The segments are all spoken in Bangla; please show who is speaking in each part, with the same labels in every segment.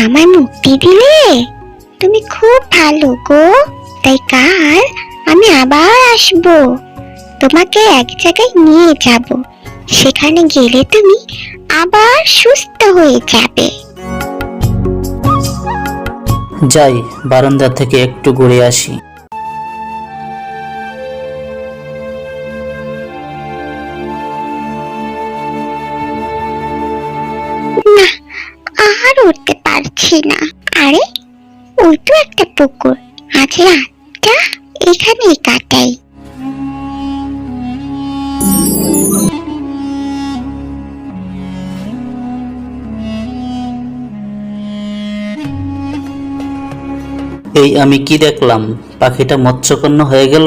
Speaker 1: আমায় মুক্তি দিলে। তুমি খুব ভালো গো। তাই কাল আমি আবার আসবো, তোমাকে এক জায়গায় নিয়ে যাব। সেখানে গেলে তুমি আবার সুস্থ হয়ে যাবে।
Speaker 2: যাই, বারান্দা থেকে একটু ঘুরে আসি।
Speaker 1: না, আর উঠতে পারছি না। আরে, ওই তো একটা পুকুর। আজ রাতটা এখানেই কাটাই।
Speaker 2: এই আমি কি দেখলাম? পাখিটা মৎস্যকন্যা হয়ে গেল।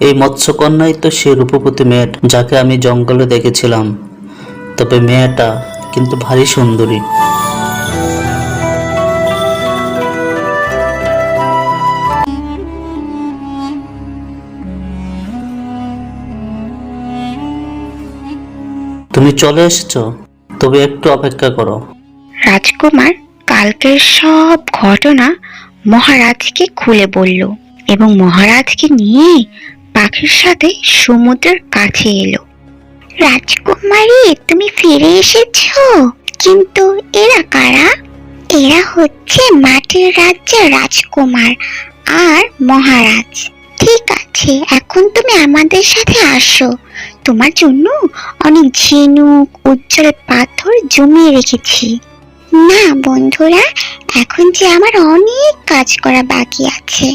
Speaker 2: এই মৎস্যকন্যাই তো সে রূপবতী মেয়েটা যাকে আমি জঙ্গলে দেখেছিলাম। তবে মেয়েটা কিন্তু ভারী সুন্দরী। তুমি চলে এসেছো, তবে একটু অপেক্ষা করো।
Speaker 1: রাজকুমার কালকের সব ঘটনা মহারাজকে খুলে বলল এবং মহারাজকে নিয়ে পাখির সাথে সমুদ্রের কাছে এলো। রাজকুমারী, তুমি ফিরে এসেছো। কিন্তু এরা কারা? এরা হচ্ছে মাটির রাজ্যের রাজকুমার আর মহারাজ। ঠিক আছে, এখন তুমি আমাদের সাথে আসো। তোমার জন্য অনেক ঝিনুক, উজ্জ্বল পাথর জমিয়ে রেখেছি। না বন্ধুরা, এখন যে আমার অনেক কাজ করা বাকি আছে।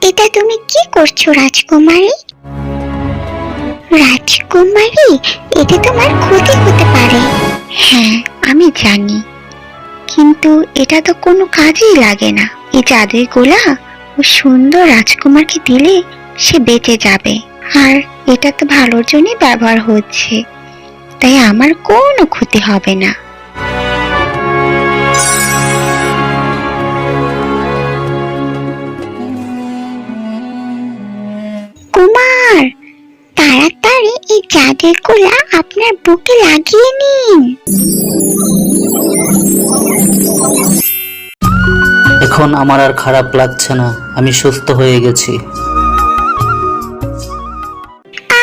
Speaker 1: এটা তুমি কি করছো রাজকুমারী? রাজকুমারী, এতে তোমার ক্ষতি হতে পারে। হ্যাঁ, আমি জানি, কিন্তু এটা তো কোনো কাজেই লাগে না। এই জাদুই গোলা ও সুন্দর রাজকুমারকে দিলে সে বেঁচে যাবে। আর এটা তো ভালোর জন্যই ব্যবহার হচ্ছে, তাই আমার কোনো ক্ষতি হবে না। কুমার, তাড়াতাড়ি এই জাদুর গোলা আপনার বুকে লাগিয়ে নিন।
Speaker 2: এখন আমার আর খারাপ লাগছে না, আমি সুস্থ হয়ে গেছি।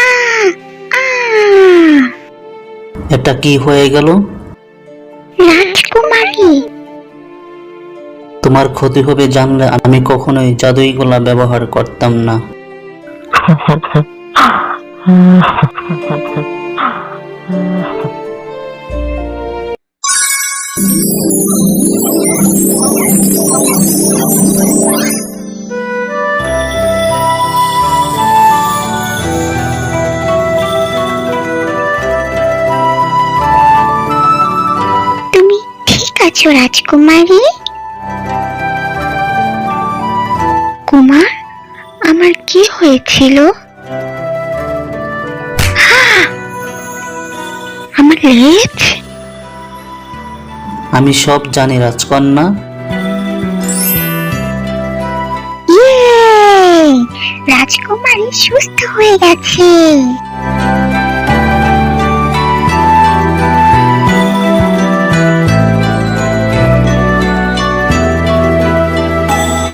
Speaker 1: আহ, আহ!
Speaker 2: এটা কি হয়ে গেল?
Speaker 1: রাজকুমারী,
Speaker 2: তোমার ক্ষতি হবে জানলে আমি কখনোই জাদুই গোলা ব্যবহার করতাম না।
Speaker 1: তুমি ঠিক আছো রাজকুমারী? কুমার, আমার কি হয়েছিল? আমার লেজ?
Speaker 2: আমি সব জানি রাজকন্যা।
Speaker 1: ইয়ে, রাজকুমারী সুস্থ হয়ে গেছে।